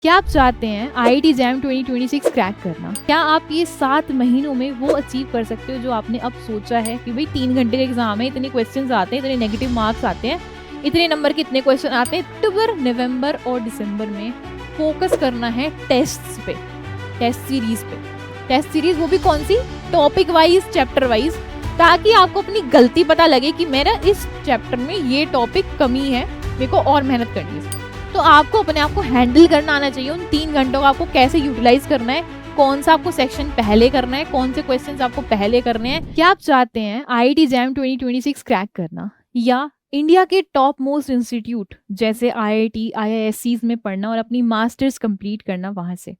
क्या आप चाहते हैं आईआईटी जैम 2026 क्रैक करना? क्या आप ये 7 महीनों में वो अचीव कर सकते हो जो आपने अब सोचा है कि भाई 3 घंटे का एग्जाम है, इतने क्वेश्चंस आते हैं, इतने नेगेटिव मार्क्स आते हैं, इतने नंबर के इतने क्वेश्चन आते हैं। अक्टूबर, नवंबर और दिसंबर में फोकस करना है टेस्ट्स पे, टेस्ट सीरीज पे। टेस्ट सीरीज वो भी कौन सी? टॉपिक वाइज, चैप्टर वाइज, ताकि आपको अपनी गलती पता लगे कि मेरा इस चैप्टर में ये टॉपिक कमी है, मेरे को और मेहनत करनी है। तो आपको अपने आप को हैंडल करना आना चाहिए। उन 3 घंटों को आपको कैसे यूटिलाइज करना है, कौन सा आपको सेक्शन पहले करना है, कौन से क्वेश्चंस आपको पहले करने हैं। क्या आप चाहते हैं आईआईटी जैम 2026 क्रैक करना या इंडिया के टॉप मोस्ट इंस्टीट्यूट जैसे आईआईटी, आईआईएससीज में पढ़ना और अपनी मास्टर्स कंप्लीट करना वहां से?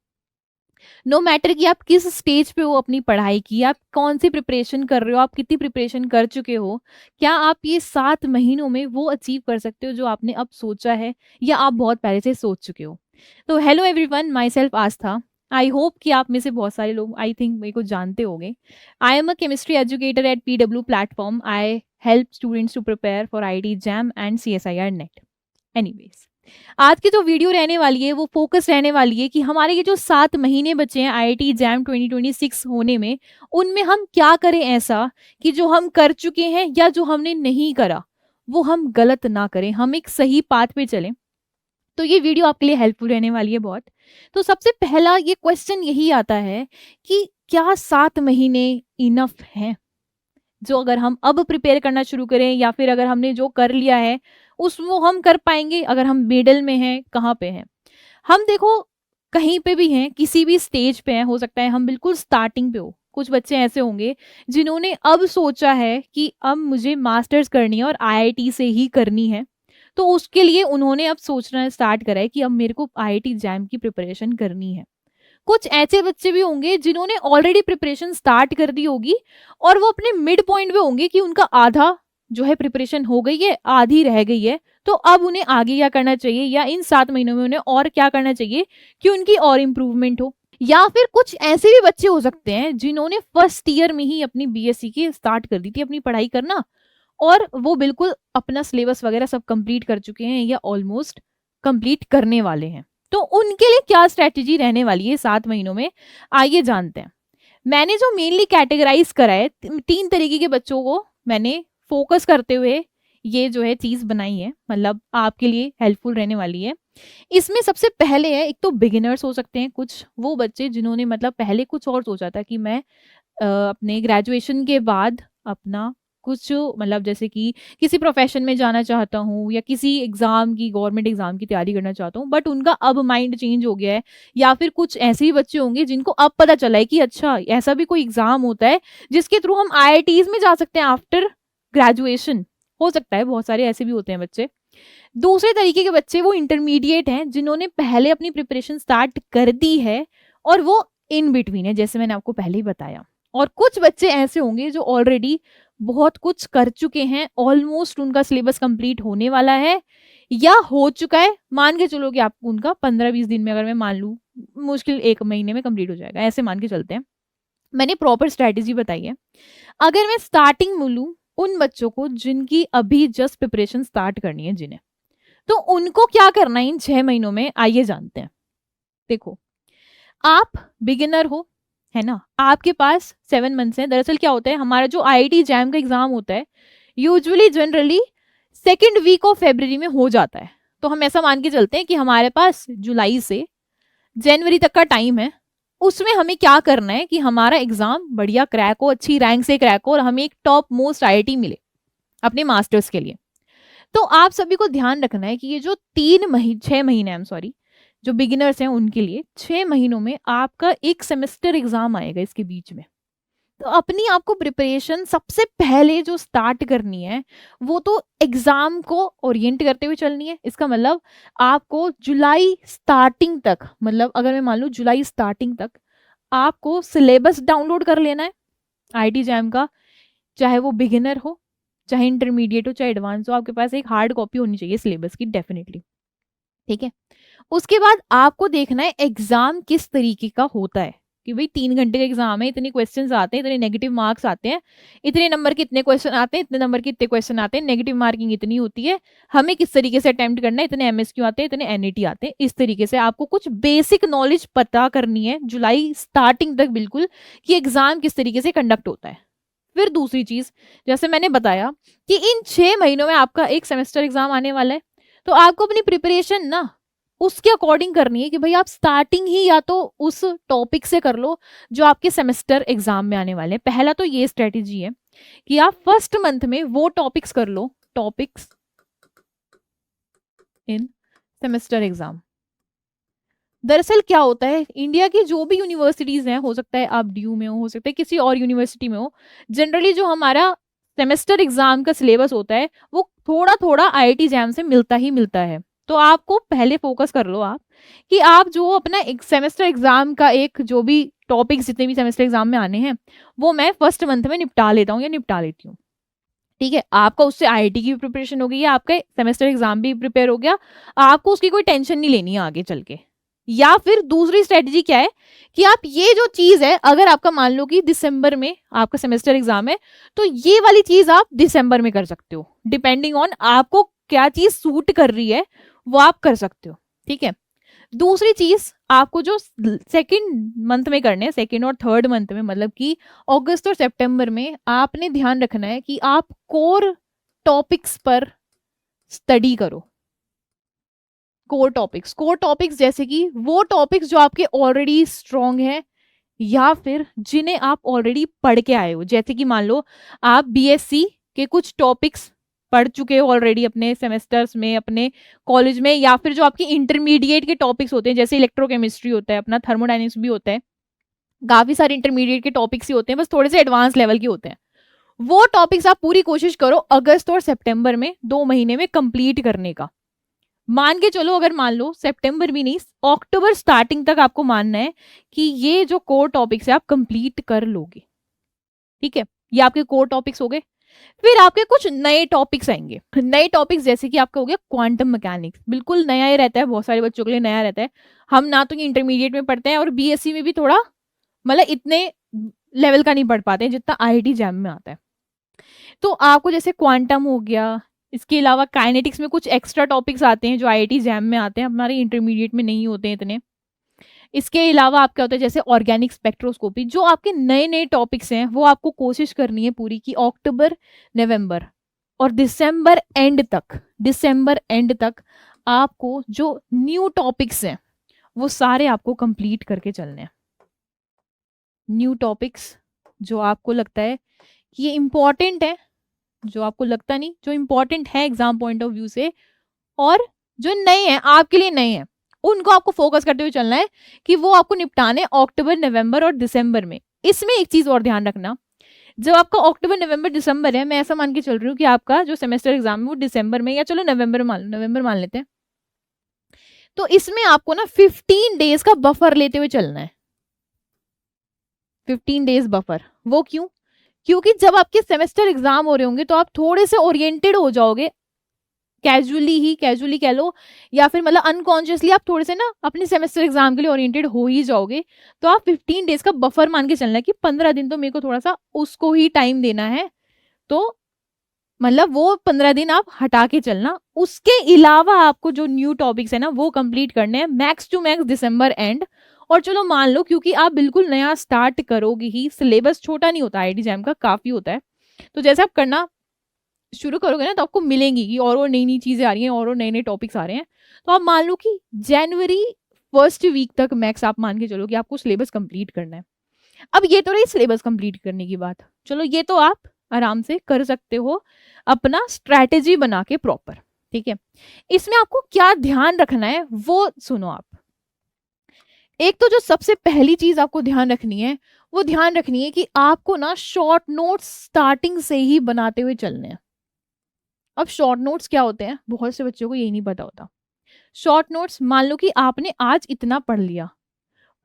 नो मैटर कि आप किस स्टेज पे हो अपनी पढ़ाई की, आप कौन सी प्रिपरेशन कर रहे हो, आप कितनी प्रिपरेशन कर चुके हो, क्या आप ये 7 महीनों में वो अचीव कर सकते हो जो आपने अब सोचा है या आप बहुत पहले से सोच चुके हो? तो hello everyone, my self Aastha. I hope कि आप में से बहुत सारे लोग आई थिंक मेरे को जानते होंगे। I am a chemistry educator at PW platform. I help students to prepare for IIT JAM and CSIR NET. Anyways, आज की जो वीडियो रहने वाली है वो फोकस रहने वाली है कि हमारे ये जो 7 महीने बचे हैं आईआईटी जैम 2026 होने में, उनमें हम क्या करें ऐसा कि जो हम कर चुके हैं या जो हमने नहीं करा वो हम गलत ना करें, हम एक सही पाथ पे चलें। तो ये वीडियो आपके लिए हेल्पफुल रहने वाली है बहुत। तो सबसे पहला ये क्वेश्चन यही आता है कि क्या 7 महीने इनफ हैं? जो अगर हम अब प्रिपेयर करना शुरू करें या फिर अगर हमने जो कर लिया है उसको हम कर पाएंगे? अगर हम मिडल में हैं, कहाँ पे हैं हम? देखो, कहीं पे भी हैं, किसी भी स्टेज पे हैं, हो सकता है हम बिल्कुल स्टार्टिंग पे हो। कुछ बच्चे ऐसे होंगे जिन्होंने अब सोचा है कि अब मुझे मास्टर्स करनी है और आईआईटी से ही करनी है, तो उसके लिए उन्होंने अब सोचना स्टार्ट करा है कि अब मेरे को आईआईटी जैम की प्रिपरेशन करनी है। कुछ ऐसे बच्चे भी होंगे जिन्होंने ऑलरेडी प्रिपरेशन स्टार्ट कर दी होगी और वो अपने मिड पॉइंट पे होंगे कि उनका आधा जो है प्रिपरेशन हो गई है, आधी रह गई है। तो अब उन्हें आगे क्या करना चाहिए या इन 7 महीनों में उन्हें और क्या करना चाहिए कि उनकी और इम्प्रूवमेंट हो। या फिर कुछ ऐसे भी बच्चे हो सकते हैं जिन्होंने फर्स्ट ईयर में ही अपनी बीएससी की स्टार्ट कर दी थी अपनी पढ़ाई करना, और वो बिल्कुल अपना सिलेबस वगैरह सब कंप्लीट कर चुके हैं या ऑलमोस्ट कंप्लीट करने वाले हैं। तो उनके लिए क्या स्ट्रेटेजी रहने वाली है 7 महीनों में, आइए जानते हैं। मैंने जो मेनली कैटेगराइज करा है 3 तरीके के बच्चों को मैंने फोकस करते हुए ये जो है चीज बनाई है, मतलब आपके लिए हेल्पफुल रहने वाली है। इसमें सबसे पहले है, एक तो बिगिनर्स हो सकते हैं, कुछ वो बच्चे जिन्होंने मतलब पहले कुछ और सोचा था कि मैं अपने ग्रेजुएशन के बाद अपना कुछ मतलब जैसे कि किसी प्रोफेशन में जाना चाहता हूँ या किसी एग्जाम की, गवर्नमेंट एग्जाम की तैयारी करना चाहता हूँ, बट उनका अब माइंड चेंज हो गया है। या फिर कुछ ऐसे ही बच्चे होंगे जिनको अब पता चला है कि अच्छा ऐसा भी कोई एग्जाम होता है जिसके थ्रू हम आईआईटीज में जा सकते हैं आफ्टर ग्रेजुएशन। हो सकता है, बहुत सारे ऐसे भी होते हैं बच्चे। दूसरे तरीके के बच्चे वो इंटरमीडिएट हैं जिन्होंने पहले अपनी प्रिपरेशन स्टार्ट कर दी है और वो इन बिटवीन है, जैसे मैंने आपको पहले ही बताया। और कुछ बच्चे ऐसे होंगे जो ऑलरेडी बहुत कुछ कर चुके हैं, ऑलमोस्ट उनका सिलेबस कंप्लीट होने वाला है या हो चुका है। मान के चलो कि आप उनका 15-20 दिन में, अगर मैं मान लूँ मुश्किल 1 महीने में कंप्लीट हो जाएगा, ऐसे मान के चलते हैं। मैंने प्रॉपर स्ट्रेटेजी बताई है। अगर मैं स्टार्टिंग में लूँ उन बच्चों को जिनकी अभी जस्ट प्रिपरेशन स्टार्ट करनी है, जिन्हें, तो उनको क्या करना है इन 6 महीनों में, आइए जानते हैं। देखो, आप बिगिनर हो, है ना, आपके पास 7 मंथ्स हैं। दरअसल क्या होता है, हमारा जो आईआईटी जैम का एग्जाम होता है usually generally 2nd week of फरवरी में हो जाता है। तो हम ऐसा मान के चलते हैं कि हमारे पास जुलाई से जनवरी तक का टाइम है। उसमें हमें क्या करना है कि हमारा एग्जाम बढ़िया क्रैक हो, अच्छी रैंक से क्रैक हो और हमें एक टॉप मोस्ट आईआईटी मिले अपने मास्टर्स के लिए। तो आप सभी को ध्यान रखना है कि ये जो 6 महीने, आई एम सॉरी, जो बिगिनर्स हैं उनके लिए 6 महीनों में आपका एक सेमेस्टर एग्जाम आएगा इसके बीच में। तो अपनी आपको प्रिपरेशन सबसे पहले जो स्टार्ट करनी है वो तो एग्जाम को ओरिएंट करते हुए चलनी है। इसका मतलब आपको जुलाई स्टार्टिंग तक, मतलब अगर मैं मान लूँ जुलाई स्टार्टिंग तक आपको सिलेबस डाउनलोड कर लेना है आईआईटी जैम का। चाहे वो बिगिनर हो, चाहे इंटरमीडिएट हो, चाहे एडवांस हो, आपके पास एक हार्ड कॉपी होनी चाहिए सिलेबस की, डेफिनेटली। ठीक है। उसके बाद आपको देखना है एग्जाम किस तरीके का होता है। कि भाई 3 घंटे का एग्जाम है, इतने क्वेश्चंस आते हैं, इतने नेगेटिव मार्क्स आते हैं, इतने नंबर के इतने क्वेश्चन आते हैं, इतने नंबर के इतने क्वेश्चन आते हैं, नेगेटिव मार्किंग इतनी होती है, हमें किस तरीके से अटेम्प्ट करना है, इतने एमएसक्यू आते हैं, इतने एनईटी आते हैं। इस तरीके से आपको कुछ बेसिक नॉलेज पता करनी है जुलाई स्टार्टिंग तक बिल्कुल, कि एग्जाम किस तरीके से कंडक्ट होता है। फिर दूसरी चीज, जैसे मैंने बताया कि इन 6 महीनों में आपका एक सेमेस्टर एग्जाम आने वाला है, तो आपको अपनी प्रिपरेशन ना उसके अकॉर्डिंग करनी है कि भाई आप स्टार्टिंग ही या तो उस टॉपिक से कर लो जो आपके सेमेस्टर एग्जाम में आने वाले हैं। पहला तो ये स्ट्रेटेजी है कि आप फर्स्ट मंथ में वो टॉपिक्स कर लो, टॉपिक्स इन सेमेस्टर एग्जाम। दरअसल क्या होता है, इंडिया की जो भी यूनिवर्सिटीज हैं, हो सकता है आप ड्यू में हो सकता है किसी और यूनिवर्सिटी में हो, जनरली जो हमारा सेमेस्टर एग्जाम का सिलेबस होता है वो थोड़ा थोड़ा आईआईटी जैम से मिलता ही मिलता है। तो आपको पहले फोकस कर लो आप कि आप जो अपना एक सेमेस्टर एग्जाम का एक जो भी टॉपिक्स जितने भी सेमेस्टर एग्जाम में आने हैं वो मैं फर्स्ट मंथ में निपटा लेता हूँ या निपटा लेती हूँ। ठीक है, आपका उससे आईआईटी की भी प्रिपरेशन हो गई है, आपका सेमेस्टर एग्जाम भी प्रिपेयर हो गया, आपको उसकी कोई टेंशन नहीं लेनी है आगे चल के। या फिर दूसरी स्ट्रेटजी क्या है कि आप ये जो चीज है, अगर आपका मान लो कि दिसंबर में आपका सेमेस्टर एग्जाम है, तो ये वाली चीज आप दिसंबर में कर सकते हो, डिपेंडिंग ऑन आपको क्या चीज सूट कर रही है वो आप कर सकते हो। ठीक है, दूसरी चीज आपको जो सेकंड मंथ में करने हैं, सेकंड और थर्ड मंथ में, मतलब कि अगस्त और सितंबर में, आपने ध्यान रखना है कि आप कोर टॉपिक्स पर स्टडी करो। कोर टॉपिक्स जैसे कि वो टॉपिक्स जो आपके ऑलरेडी स्ट्रॉन्ग हैं या फिर जिन्हें आप ऑलरेडी पढ़ के आए हो। जैसे कि मान लो आप बीएससी के कुछ टॉपिक्स पढ़ चुके हो ऑलरेडी अपने सेमेस्टर्स में, अपने कॉलेज में, या फिर जो आपकी इंटरमीडिएट के टॉपिक्स होते हैं, जैसे इलेक्ट्रोकेमिस्ट्री होता है, अपना थर्मोडायनेमिक्स भी होता है, काफी सारे इंटरमीडिएट के टॉपिक्स ही होते हैं, बस थोड़े से एडवांस लेवल के होते हैं। वो टॉपिक्स आप पूरी कोशिश करो अगस्त और सितंबर में 2 महीने में कंप्लीट करने का। मान के चलो, अगर मान लो सितंबर भी नहीं, अक्टूबर स्टार्टिंग तक आपको मानना है कि ये जो कोर टॉपिक्स है आप कंप्लीट कर लोगे। ठीक है, ये आपके कोर टॉपिक्स हो गए। फिर आपके कुछ नए टॉपिक्स आएंगे। नए टॉपिक्स जैसे कि आपका हो गया क्वांटम मैकेनिक्स, बिल्कुल नया ही रहता है, बहुत सारे बच्चों के लिए नया रहता है। हम ना तो ये इंटरमीडिएट में पढ़ते हैं और बीएससी में भी थोड़ा मतलब इतने लेवल का नहीं पढ़ पाते हैं जितना आईआईटी जैम में आता है। तो आपको जैसे क्वांटम हो गया, इसके अलावा काइनेटिक्स में कुछ एक्स्ट्रा टॉपिक्स आते हैं जो आईआईटी जैम में आते हैं, हमारे इंटरमीडिएट में नहीं होते हैं इतने। इसके अलावा आपका होता है जैसे ऑर्गेनिक स्पेक्ट्रोस्कोपी। जो आपके नए नए टॉपिक्स हैं वो आपको कोशिश करनी है पूरी की अक्टूबर, नवंबर और दिसंबर एंड तक आपको जो न्यू टॉपिक्स हैं वो सारे आपको कंप्लीट करके चलने हैं। न्यू टॉपिक्स जो आपको लगता है कि ये इंपॉर्टेंट है, जो आपको लगता नहीं, जो इंपॉर्टेंट है एग्जाम पॉइंट ऑफ व्यू से, और जो नए हैं आपके लिए नए हैं, उनको आपको फोकस करते हुए चलना है कि वो आपको निपटाने अक्टूबर, नवंबर और दिसंबर में। इसमें एक चीज और ध्यान रखना, जब आपका अक्टूबर, नवंबर, दिसंबर है, मैं ऐसा मान के चल रही हूँ कि आपका जो सेमेस्टर एग्जाम है वो दिसंबर में, या चलो नवंबर मान लेते हैं, तो इसमें आपको ना 15 डेज का बफर लेते हुए चलना है। 15 डेज बफर, वो क्यों? क्योंकि जब आपके सेमेस्टर एग्जाम हो रहे होंगे तो आप थोड़े से ओरिएंटेड हो जाओगे, कैजुअली कह लो, या फिर मतलब अनकॉन्शियसली आप थोड़े से ना अपने सेमेस्टर एग्जाम के लिए ओरिएंटेड हो ही जाओगे। तो आप 15 डेज का बफर मान के चलना है कि 15 दिन तो मेरे को थोड़ा सा उसको ही टाइम देना है, तो मतलब वो 15 दिन आप हटा के चलना। उसके अलावा आपको जो न्यू टॉपिक्स है ना वो कंप्लीट करने हैं मैक्स टू मैक्स दिसंबर एंड। और चलो मान लो क्योंकि आप बिल्कुल नया स्टार्ट करोगे ही, सिलेबस छोटा नहीं होता, आईआईटी जैम का काफी होता है, तो जैसे आप करना शुरू करोगे ना तो आपको मिलेंगी कि और नई नई चीजें आ रही हैं, और नए नए टॉपिक्स आ रहे हैं। तो आप मान लो कि जनवरी फर्स्ट वीक तक मैक्स आप मान के चलो कि आपको सिलेबस कंप्लीट करना है। अब ये तो रही सिलेबस कंप्लीट करने की बात, चलो ये तो आप आराम से कर सकते हो अपना स्ट्रैटेजी बना के प्रॉपर। ठीक है, इसमें आपको क्या ध्यान रखना है वो सुनो आप। एक तो जो सबसे पहली चीज आपको ध्यान रखनी है वो ध्यान रखनी है कि आपको ना शॉर्ट नोट्स स्टार्टिंग से ही बनाते हुए चलने हैं। अब शॉर्ट नोट्स क्या होते हैं, बहुत से बच्चों को यही नहीं पता होता। शॉर्ट नोट्स, मान लो कि आपने आज इतना पढ़ लिया,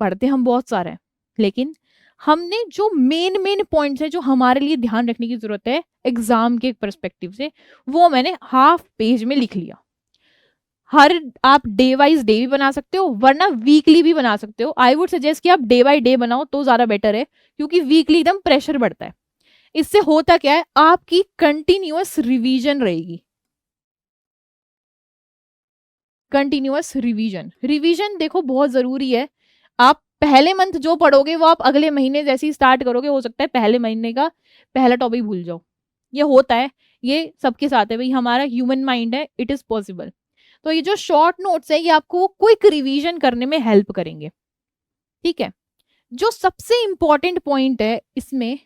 पढ़ते हम बहुत सारे हैं, लेकिन हमने जो मेन पॉइंट्स हैं जो हमारे लिए ध्यान रखने की जरूरत है एग्जाम के परस्पेक्टिव से, वो मैंने हाफ पेज में लिख लिया। हर आप डे वाइज डे भी बना सकते हो वरना वीकली भी बना सकते हो। आई वुड सजेस्ट कि आप डे बाय डे बनाओ तो ज्यादा बेटर है, क्योंकि वीकली एकदम प्रेशर बढ़ता है। इससे होता क्या है, आपकी कंटिन्यूअस रिवीजन रहेगी। कंटिन्यूअस रिवीजन, रिवीजन देखो बहुत जरूरी है। आप पहले मंथ जो पढ़ोगे वो आप अगले महीने जैसे ही स्टार्ट करोगे, हो सकता है पहले महीने का पहला टॉपिक भूल जाओ। ये होता है, ये सबके साथ है भाई, हमारा ह्यूमन माइंड है, इट इज पॉसिबल। तो ये जो शॉर्ट नोट्स है ये आपको क्विक रिवीजन करने में हेल्प करेंगे। ठीक है, जो सबसे इंपॉर्टेंट पॉइंट है इसमें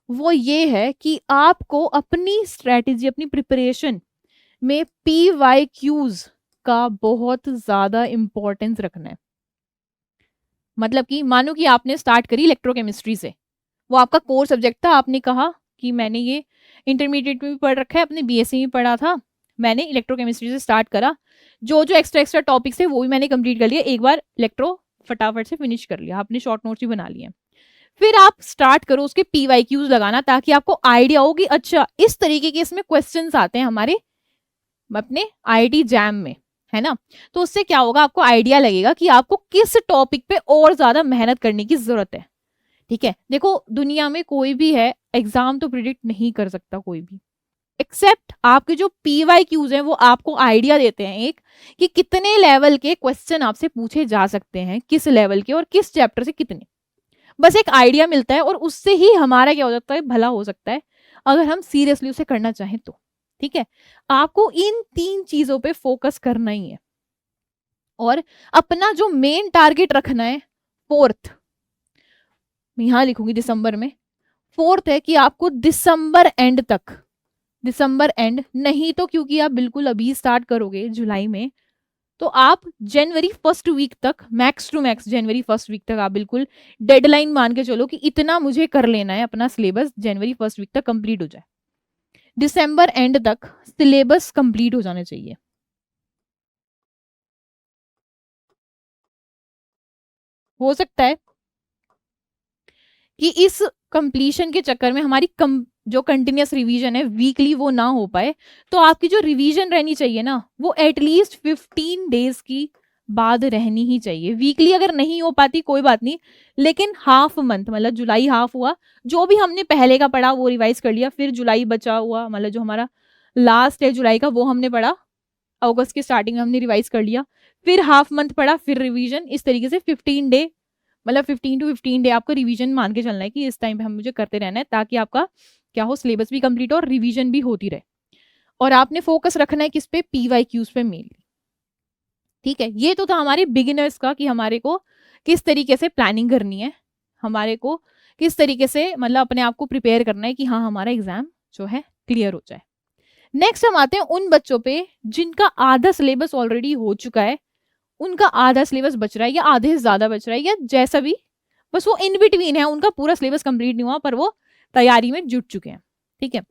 वो ये है कि आपको अपनी स्ट्रेटेजी, अपनी प्रिपरेशन में PYQs का बहुत ज्यादा इंपॉर्टेंस रखना है। मतलब कि मानो कि आपने स्टार्ट करी इलेक्ट्रोकेमिस्ट्री से, वो आपका कोर सब्जेक्ट था, आपने कहा कि मैंने ये इंटरमीडिएट में भी पढ़ रखा है, अपने BSc में पढ़ा था, मैंने इलेक्ट्रोकेमिस्ट्री से स्टार्ट करा, जो जो एक्स्ट्रा एक्स्ट्रा टॉपिक्स है वो भी मैंने कंप्लीट कर लिया, एक बार इलेक्ट्रो फटाफट से फिनिश कर लिया, आपने शॉर्ट नोट्स भी बना लिए। फिर आप स्टार्ट करो उसके PYQs लगाना, ताकि आपको आइडिया हो कि अच्छा इस तरीके के इसमें क्वेश्चंस आते हैं हमारे अपने IIT जैम में, है ना। तो उससे क्या होगा, आपको आइडिया लगेगा कि आपको किस टॉपिक पे और ज्यादा मेहनत करने की जरूरत है। ठीक है, देखो दुनिया में कोई भी है, एग्जाम तो प्रिडिक्ट नहीं कर सकता कोई भी, एक्सेप्ट आपके जो PYQs हैं वो आपको आइडिया देते हैं एक, कि कितने लेवल के क्वेश्चन आपसे पूछे जा सकते हैं, किस लेवल के और किस चैप्टर से कितने, बस एक आइडिया मिलता है, और उससे ही हमारा क्या हो सकता है, भला हो सकता है अगर हम सीरियसली उसे करना चाहें तो। ठीक है, आपको इन 3 चीजों पे फोकस करना ही है, और अपना जो मेन टारगेट रखना है, फोर्थ, मैं यहां लिखूंगी दिसंबर में, फोर्थ है कि आपको दिसंबर एंड तक, दिसंबर एंड नहीं तो क्योंकि आप बिल्कुल अभी स्टार्ट करोगे जुलाई में, तो आप जनवरी फर्स्ट वीक तक, मैक्स टू मैक्स जनवरी फर्स्ट वीक तक आप बिल्कुल डेडलाइन मान के चलो कि इतना मुझे कर लेना है, अपना सिलेबस जनवरी फर्स्ट वीक तक कंप्लीट हो जाए, दिसंबर एंड तक सिलेबस कंप्लीट हो जाना चाहिए। हो सकता है कि इस कंप्लीशन के चक्कर में हमारी जो कंटिन्यूस रिवीजन है वीकली वो ना हो पाए, तो आपकी जो रिवीजन रहनी चाहिए ना वो एटलीस्ट 15 डेज की बाद रहनी ही चाहिए। वीकली अगर नहीं हो पाती कोई बात नहीं, लेकिन हाफ मंथ, मतलब जुलाई हाफ हुआ, जो भी हमने पहले का पढ़ा वो रिवाइज कर लिया, फिर जुलाई बचा हुआ, मतलब जो हमारा लास्ट है जुलाई का वो हमने पढ़ा, अगस्त की स्टार्टिंग में हमने रिवाइज कर लिया, फिर हाफ मंथ पढ़ा, फिर रिवीजन, इस तरीके से 15 डे, मतलब 15 टू 15 डे आपको रिवीजन मान के चलना है कि इस टाइम पे हम मुझे करते रहना है, ताकि आपका क्या हो, सिलेबस भी कंप्लीट हो और रिवीजन भी होती रहे। और आपने फोकस रखना है किस पे, PYQs पे मेनली। ठीक है, ये तो था हमारे बिगिनर्स का कि हमारे को किस तरीके से प्लानिंग करनी है, हमारे को किस तरीके से मतलब अपने आप को प्रिपेयर करना है कि हाँ हमारा एग्जाम जो है क्लियर हो जाए। नेक्स्ट हम आते हैं उन बच्चों पे जिनका आधा सिलेबस ऑलरेडी हो चुका है, उनका आधा सिलेबस बच रहा है या आधे से ज्यादा बच रहा है या जैसा भी, बस वो इन बिटवीन है, उनका पूरा सिलेबस कंप्लीट नहीं हुआ पर वो तैयारी में जुट चुके हैं। ठीक है,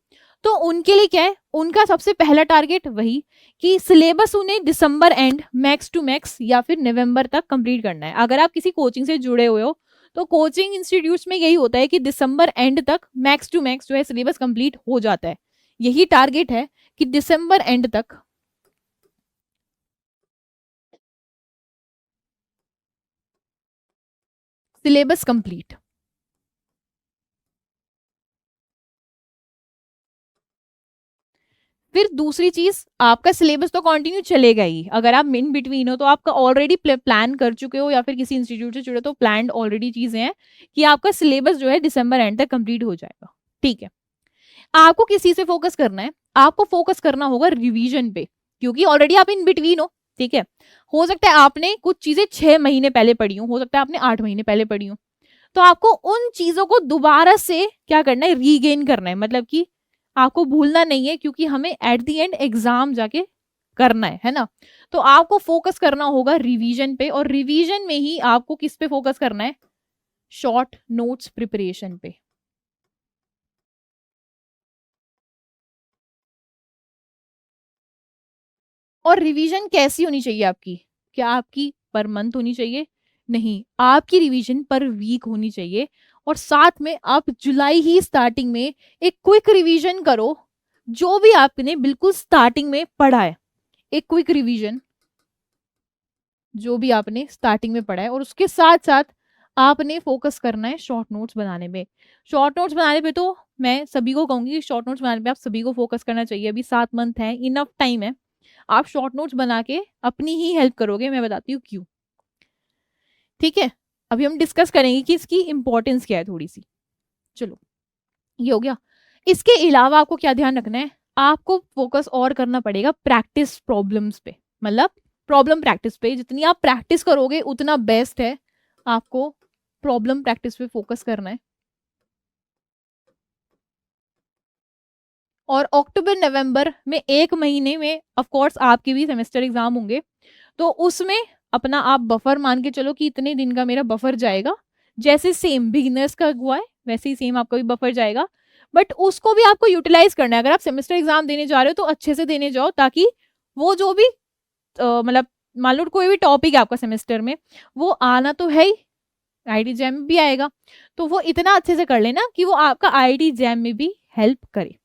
तो उनके लिए क्या है, उनका सबसे पहला टारगेट वही कि सिलेबस उन्हें दिसंबर एंड मैक्स टू मैक्स या फिर नवंबर तक कंप्लीट करना है। अगर आप किसी कोचिंग से जुड़े हुए हो तो कोचिंग इंस्टीट्यूट्स में यही होता है कि दिसंबर एंड तक मैक्स टू मैक्स जो है सिलेबस कंप्लीट हो जाता है। यही टारगेट है कि दिसंबर एंड तक सिलेबस कंप्लीट। फिर दूसरी चीज, आपका सिलेबस तो कंटिन्यू चलेगा ही, अगर आप इन बिटवीन हो तो आपका ऑलरेडी प्लान कर चुके हो या फिर किसी इंस्टीट्यूट से जुड़े तो प्लान ऑलरेडी चीजें हैं कि आपका सिलेबस जो है दिसंबर एंड तक कंप्लीट हो जाएगा। ठीक है, आपको किसी से फोकस करना है, आपको फोकस करना होगा रिवीजन पे, क्योंकि ऑलरेडी आप इन बिटवीन हो। ठीक है, हो सकता है आपने कुछ चीजें 6 महीने पहले पढ़ी हो सकता है आपने 8 महीने पहले पढ़ी हो, तो आपको उन चीजों को दोबारा से क्या करना है, रीगेन करना है, मतलब कि आपको भूलना नहीं है, क्योंकि हमें एट द एंड एग्जाम जाके करना है ना। तो आपको फोकस करना होगा रिवीजन पे, और रिवीजन में ही आपको किस पे फोकस करना है, शॉर्ट नोट्स प्रिपरेशन पे। और रिवीजन कैसी होनी चाहिए आपकी, क्या आपकी पर मंथ होनी चाहिए, नहीं, आपकी रिवीजन पर वीक होनी चाहिए। और साथ में आप जुलाई ही स्टार्टिंग में एक क्विक रिवीजन करो, जो भी आपने बिल्कुल स्टार्टिंग में पढ़ा है, एक क्विक रिवीजन जो भी आपने स्टार्टिंग में पढ़ा है, और उसके साथ साथ आपने फोकस करना है शॉर्ट नोट्स बनाने में। शॉर्ट नोट्स बनाने पे तो मैं सभी को कहूंगी कि शॉर्ट नोट्स बनाने पे आप सभी को फोकस करना चाहिए। अभी 7 मंथ है, इनफ टाइम है। आप शॉर्ट नोट्स बना के अपनी ही हेल्प करोगे, मैं बताती हूँ क्यों। ठीक है, अभी हम डिस्कस करेंगे कि इसकी इंपॉर्टेंस क्या है थोड़ी सी। चलो, ये हो गया। इसके अलावा आपको क्या ध्यान रखना है, आपको फोकस और करना पड़ेगा प्रैक्टिस प्रॉब्लम्स पे, मतलब प्रॉब्लम प्रैक्टिस पे। जितनी आप प्रैक्टिस करोगे उतना बेस्ट है। आपको प्रॉब्लम प्रैक्टिस पे फोकस करना है। और अक्टूबर नवंबर में 1 महीने में ऑफ कोर्स आपके भी सेमेस्टर एग्जाम होंगे, तो उसमें अपना आप बफर मान के चलो कि इतने दिन का मेरा बफर जाएगा। जैसे सेम बिगिनर्स का हुआ है वैसे ही सेम आपका भी बफर जाएगा, बट उसको भी आपको यूटिलाइज करना है। अगर आप सेमेस्टर एग्जाम देने जा रहे हो तो अच्छे से देने जाओ, ताकि वो जो भी मतलब मान लो कोई भी टॉपिक है आपका सेमेस्टर में, वो आना तो है ही, आईटी जैम में भी आएगा, तो वो इतना अच्छे से कर लेना कि वो आपका आईटी जैम में भी हेल्प करे।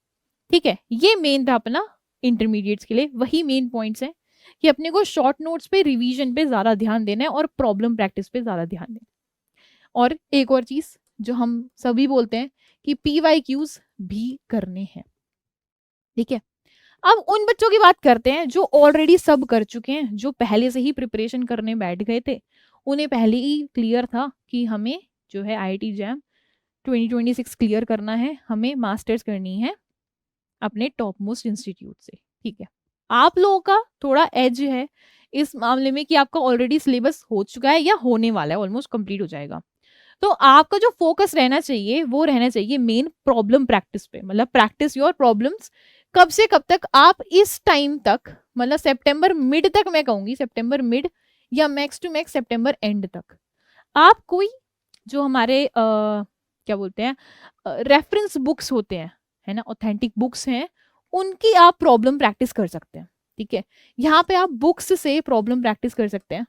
ठीक है, ये मेन था अपना इंटरमीडिएट्स के लिए, वही मेन पॉइंट्स हैं कि अपने को शॉर्ट नोट्स पे, रिवीजन पे ज्यादा ध्यान देना है और प्रॉब्लम प्रैक्टिस पे ज्यादा ध्यान देना है। और एक और चीज जो हम सभी बोलते हैं कि पीवाईक्यूज भी करने हैं। ठीक है, अब उन बच्चों की बात करते हैं जो ऑलरेडी सब कर चुके हैं, जो पहले से ही प्रिपरेशन करने बैठ गए थे। उन्हें पहले ही क्लियर था कि हमें जो है आईआईटी जैम 2026 क्लियर करना है, हमें मास्टर्स करनी है अपने टॉप मोस्ट इंस्टीट्यूट से। ठीक है, आप लोगों का थोड़ा एज है इस मामले में कि आपका ऑलरेडी सिलेबस हो चुका है या होने वाला है, ऑलमोस्ट कंप्लीट हो जाएगा। तो आपका जो फोकस रहना चाहिए वो रहना चाहिए मेन प्रॉब्लम प्रैक्टिस पे, मतलब प्रैक्टिस योर प्रॉब्लम्स। कब से कब तक, आप इस टाइम तक, मतलब सितंबर मिड तक, मैं कहूंगी सितंबर मिड या मैक्स टू मैक्स सितंबर एंड तक, आप कोई जो हमारे क्या बोलते हैं रेफरेंस बुक्स होते हैं, है ना, ऑथेंटिक बुक्स हैं, उनकी आप प्रॉब्लम प्रैक्टिस कर सकते हैं। ठीक है, यहाँ पे आप बुक्स से प्रॉब्लम प्रैक्टिस कर सकते हैं,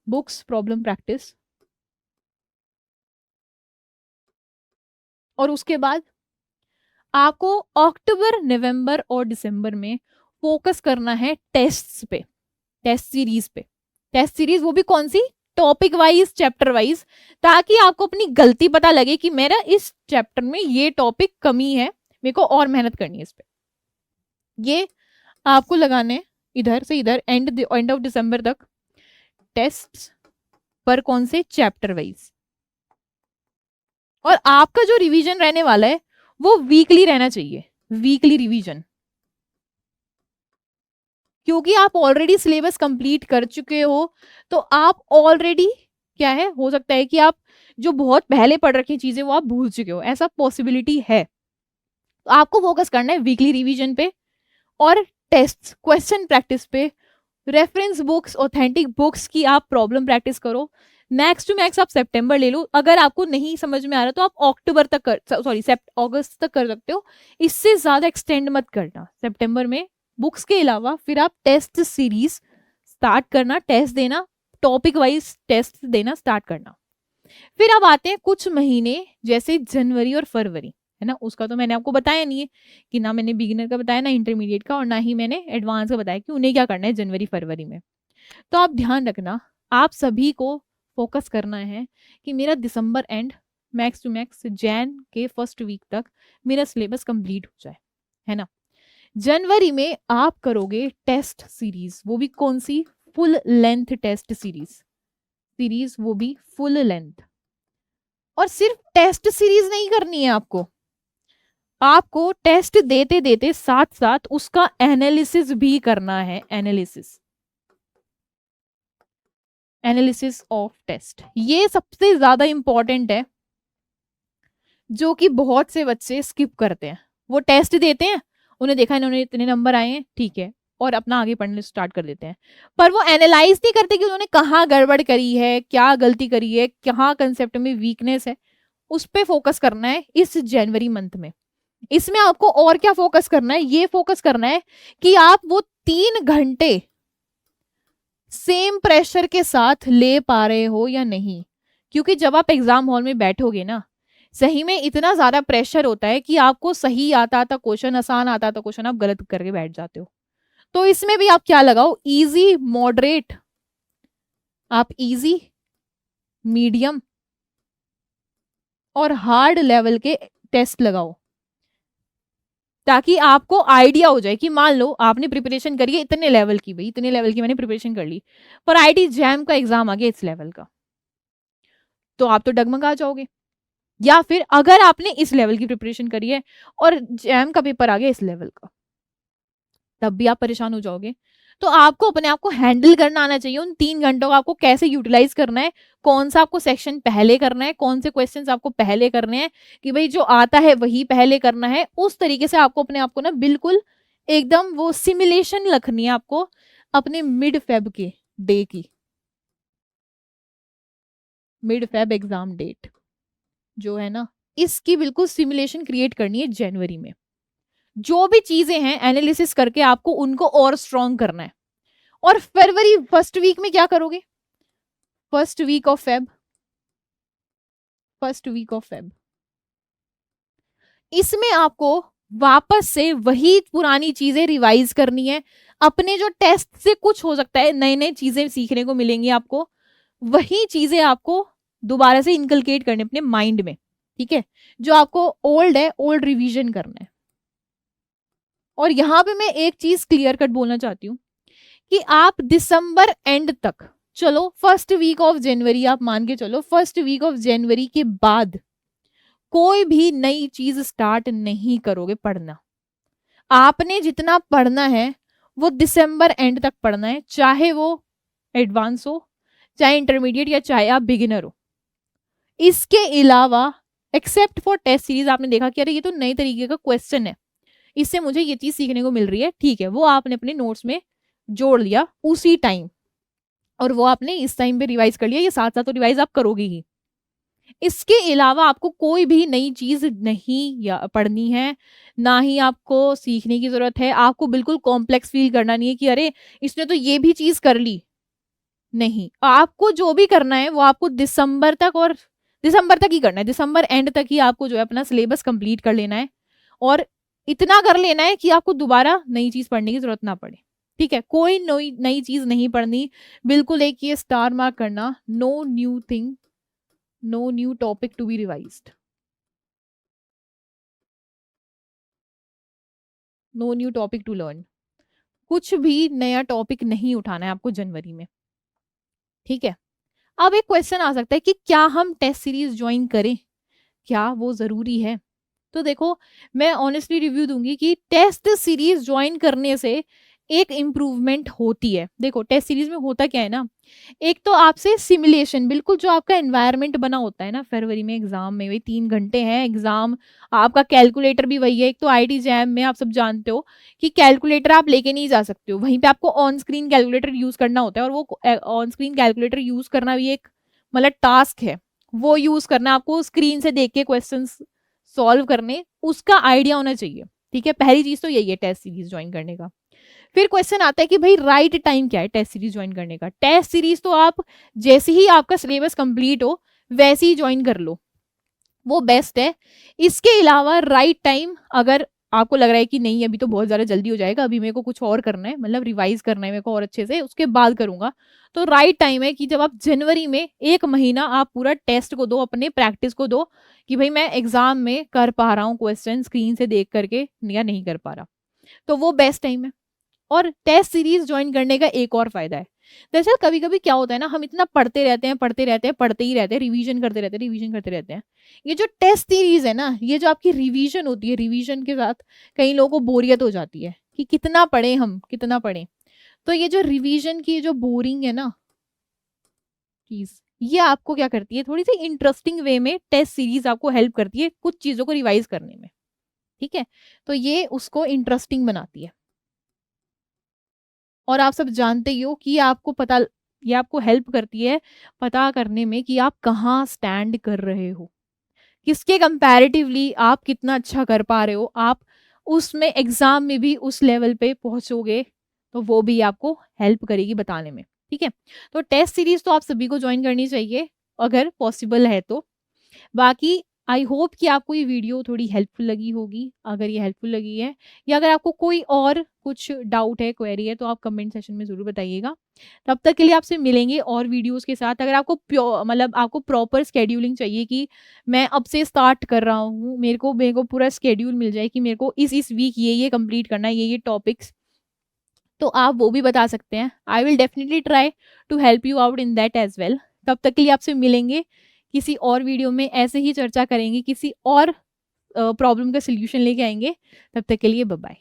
बुक्स प्रॉब्लम प्रैक्टिस। और उसके बाद आपको अक्टूबर नवंबर और दिसंबर में फोकस करना है टेस्ट्स पे, टेस्ट सीरीज पे। टेस्ट सीरीज वो भी कौन सी, टॉपिक वाइज, चैप्टर वाइज, ताकि आपको अपनी गलती पता लगे कि मेरा इस चैप्टर में ये टॉपिक कमी है, मेरे को और मेहनत करनी है इस पे। ये आपको लगाने इधर से इधर एंड ऑफ दिसंबर तक टेस्ट पर, कौन से, चैप्टर वाइज। और आपका जो रिवीजन रहने वाला है वो वीकली रहना चाहिए, वीकली रिवीजन, क्योंकि आप ऑलरेडी सिलेबस कंप्लीट कर चुके हो। तो आप ऑलरेडी क्या है, हो सकता है कि आप जो बहुत पहले पढ़ रखी चीजें वो आप भूल चुके हो, ऐसा पॉसिबिलिटी है। तो आपको फोकस करना है वीकली रिवीजन पे और टेस्ट क्वेश्चन प्रैक्टिस पे। रेफरेंस बुक्स, ऑथेंटिक बुक्स की आप प्रॉब्लम प्रैक्टिस करो। मैक्स टू मैक्स आप सितंबर ले लो, अगर आपको नहीं समझ में आ रहा तो आप अक्टूबर तक कर, सॉरी अगस्त तक कर सकते हो, इससे ज्यादा एक्सटेंड मत करना। सितंबर में बुक्स के अलावा फिर आप टेस्ट सीरीज स्टार्ट करना, टेस्ट देना, टॉपिक वाइज टेस्ट देना स्टार्ट करना। फिर अब आते हैं कुछ महीने जैसे जनवरी और फरवरी, है ना, उसका तो मैंने आपको बताया नहीं है कि ना मैंने बिगिनर का बताया, ना इंटरमीडिएट का, और ना ही मैंने एडवांस का बताया कि उन्हें क्या करना है जनवरी फरवरी में। तो आप ध्यान रखना, आप सभी को फोकस करना है कि मेरा दिसंबर एंड मैक्स टू मैक्स जैन के फर्स्ट वीक तक मेरा सिलेबस कंप्लीट हो जाए, है ना। जनवरी में आप करोगे टेस्ट सीरीज, वो भी कौन सी, फुल लेंथ टेस्ट सीरीज, वो भी फुल लेंथ। और सिर्फ टेस्ट सीरीज नहीं करनी है आपको, आपको टेस्ट देते देते साथ साथ उसका एनालिसिस भी करना है, एनालिसिस ऑफ टेस्ट। ये सबसे ज्यादा इंपॉर्टेंट है, जो कि बहुत से बच्चे स्किप करते हैं। वो टेस्ट देते हैं, उन्हें देखा इन्होंने इतने नंबर आए हैं, ठीक है, और अपना आगे पढ़ने स्टार्ट कर देते हैं, पर वो एनालाइज नहीं करते कि उन्होंने कहाँ गड़बड़ करी है, क्या गलती करी है, कहाँ कंसेप्ट में वीकनेस है। उस पर फोकस करना है इस जनवरी मंथ में। इसमें आपको और क्या फोकस करना है, ये फोकस करना है कि आप वो 3 घंटे सेम प्रेशर के साथ ले पा रहे हो या नहीं। क्योंकि जब आप एग्जाम हॉल में बैठोगे ना, सही में इतना ज्यादा प्रेशर होता है कि आपको सही आता था क्वेश्चन, आसान आता था क्वेश्चन, आप गलत करके बैठ जाते हो। तो इसमें भी आप क्या लगाओ, इजी, मॉडरेट आप इजी, मीडियम और हार्ड लेवल के टेस्ट लगाओ, ताकि आपको आइडिया हो जाए कि मान लो आपने प्रिपरेशन करी है इतने लेवल की, भाई इतने लेवल की मैंने प्रिपरेशन कर ली, पर आईटी जैम का एग्जाम आ गया इस लेवल का, तो आप तो डगमगा जाओगे। या फिर अगर आपने इस लेवल की प्रिपरेशन करी है और जैम का पेपर आ गया इस लेवल का, तब भी आप परेशान हो जाओगे। तो आपको अपने आप को हैंडल करना आना चाहिए। उन 3 घंटों को आपको कैसे यूटिलाइज करना है, कौन सा आपको सेक्शन पहले करना है, कौन से क्वेश्चंस आपको पहले करने हैं, कि भाई जो आता है वही पहले करना है। उस तरीके से आपको अपने आप को ना बिल्कुल एकदम वो सिमुलेशन रखनी है आपको अपने मिड फेब के डे की, मिड फेब एग्जाम डेट जो है ना, इसकी बिल्कुल सिमुलेशन क्रिएट करनी है जनवरी में। जो भी चीजें हैं एनालिसिस करके आपको उनको और स्ट्रॉन्ग करना है। और फरवरी फर्स्ट वीक में क्या करोगे, first week of Feb, first week of Feb, इसमें आपको वापस से वही पुरानी चीजें रिवाइज करनी है। अपने जो टेस्ट से कुछ हो सकता है नई नई चीजें सीखने को मिलेंगी आपको, वही चीजें आपको दोबारा से इनकलकेट करने अपने माइंड में, ठीक है। जो आपको ओल्ड है ओल्ड रिवीजन करना है। और यहां पे मैं एक चीज क्लियर कट बोलना चाहती हूँ कि आप दिसंबर एंड तक, चलो फर्स्ट वीक ऑफ जनवरी आप मान के चलो, फर्स्ट वीक ऑफ जनवरी के बाद कोई भी नई चीज स्टार्ट नहीं करोगे पढ़ना। आपने जितना पढ़ना है वो दिसंबर एंड तक पढ़ना है, चाहे वो एडवांस हो, चाहे इंटरमीडिएट, या चाहे आप बिगिनर हो। इसके अलावा एक्सेप्ट फॉर टेस्ट सीरीज, आपने देखा कि अरे ये तो नए तरीके का क्वेश्चन है, इससे मुझे ये चीज सीखने को मिल रही है, ठीक है, वो आपने अपने नोट्स में जोड़ लिया उसी टाइम, और वो आपने इस टाइम पे रिवाइज कर लिया, ये साथ साथ तो रिवाइज आप करोगे ही। इसके अलावा आपको कोई भी नई चीज नहीं या पढ़नी है, ना ही आपको सीखने की जरूरत है। आपको बिल्कुल कॉम्प्लेक्स फील करना नहीं है कि अरे इसने तो ये भी चीज कर ली, नहीं। आपको जो भी करना है वो आपको दिसंबर तक, और दिसंबर तक ही करना है, दिसंबर एंड तक ही आपको जो है अपना सिलेबस कंप्लीट कर लेना है। और इतना कर लेना है कि आपको दोबारा नई चीज पढ़ने की जरूरत ना पड़े, ठीक है। कोई नई नई चीज नहीं पढ़नी, बिल्कुल एक ये स्टार मार्क करना, no new thing, no new topic to be revised, no new topic to learn. कुछ भी नया टॉपिक नहीं उठाना है आपको जनवरी में, ठीक है। अब एक क्वेश्चन आ सकता है कि क्या हम टेस्ट सीरीज ज्वाइन करें, क्या वो जरूरी है। तो देखो, मैं ऑनेस्टली रिव्यू दूंगी कि टेस्ट सीरीज ज्वाइन करने से एक इम्प्रूवमेंट होती है। देखो टेस्ट सीरीज में होता क्या है ना, एक तो आपसे सिमुलेशन, बिल्कुल जो आपका एनवायरनमेंट बना होता है ना फरवरी में एग्जाम में, वही 3 घंटे हैं एग्जाम, आपका कैलकुलेटर भी वही है। एक तो आईटी जैम में आप सब जानते हो कि कैलकुलेटर आप लेके नहीं जा सकते हो, वहीं पे आपको ऑन स्क्रीन कैलकुलेटर यूज करना होता है, और वो ऑन स्क्रीन कैलकुलेटर यूज करना भी एक मतलब टास्क है। वो यूज करना, आपको स्क्रीन से देख के क्वेश्चन सॉल्व करने, उसका आइडिया होना चाहिए, ठीक है। पहली चीज तो यही है टेस्ट सीरीज ज्वाइन करने का। फिर क्वेश्चन आता है कि भाई राइट टाइम क्या है टेस्ट सीरीज ज्वाइन करने का। टेस्ट सीरीज तो आप जैसे ही आपका सिलेबस कंप्लीट हो वैसे ही ज्वाइन कर लो, वो बेस्ट है। इसके अलावा राइट टाइम, अगर आपको लग रहा है कि नहीं अभी तो बहुत ज्यादा जल्दी हो जाएगा, अभी मेरे को कुछ और करना है, मतलब रिवाइज करना है मेरे को और अच्छे से, उसके बाद करूंगा, तो राइट टाइम है कि जब आप जनवरी में 1 महीना आप पूरा टेस्ट को दो, अपने प्रैक्टिस को दो, कि भाई मैं एग्जाम में कर पा रहा हूँ क्वेश्चन स्क्रीन से देख करके या नहीं कर पा रहा, तो वो बेस्ट टाइम है। और टेस्ट सीरीज ज्वाइन करने का एक और फायदा है, दरअसल कभी कभी क्या होता है ना, हम इतना पढ़ते रहते हैं पढ़ते रहते हैं पढ़ते ही रहते हैं, रिवीजन करते रहते हैं रिवीजन करते रहते हैं। ये जो टेस्ट सीरीज है ना, ये जो आपकी रिवीजन होती है, रिवीजन के साथ कई लोगों को बोरियत हो जाती है कि कितना पढ़े हम कितना पढ़े। तो ये जो रिवीजन की जो बोरिंग है ना चीज, ये आपको क्या करती है, थोड़ी सी इंटरेस्टिंग वे में टेस्ट सीरीज आपको हेल्प करती है कुछ चीजों को रिवाइज करने में, ठीक है। तो ये उसको इंटरेस्टिंग बनाती है। और आप सब जानते ही हो कि ये आपको हेल्प करती है पता करने में कि आप कहाँ स्टैंड कर रहे हो, किसके कंपैरेटिवली आप कितना अच्छा कर पा रहे हो, आप उसमें एग्जाम में भी उस लेवल पे पहुंचोगे, तो वो भी आपको हेल्प करेगी बताने में, ठीक है। तो टेस्ट सीरीज तो आप सभी को ज्वाइन करनी चाहिए अगर पॉसिबल है तो। बाकी आई होप कि आपको ये वीडियो थोड़ी हेल्पफुल लगी होगी। अगर ये हेल्पफुल लगी है, या अगर आपको कोई और कुछ डाउट है, क्वेरी है, तो आप कमेंट सेशन में ज़रूर बताइएगा। तब तक के लिए आपसे मिलेंगे और वीडियोज़ के साथ। अगर आपको मतलब आपको प्रॉपर शेड्यूलिंग चाहिए कि मैं अब से स्टार्ट कर रहा हूँ, मेरे को पूरा शेड्यूल मिल जाए कि मेरे को इस वीक ये कंप्लीट करना है, ये टॉपिक्स, तो आप वो भी बता सकते हैं। I will definitely try to help you out in that as well. तब तक के लिए आपसे मिलेंगे किसी और वीडियो में, ऐसे ही चर्चा करेंगे, किसी और प्रॉब्लम का सॉल्यूशन लेके आएँगे। तब तक के लिए बाय बाय।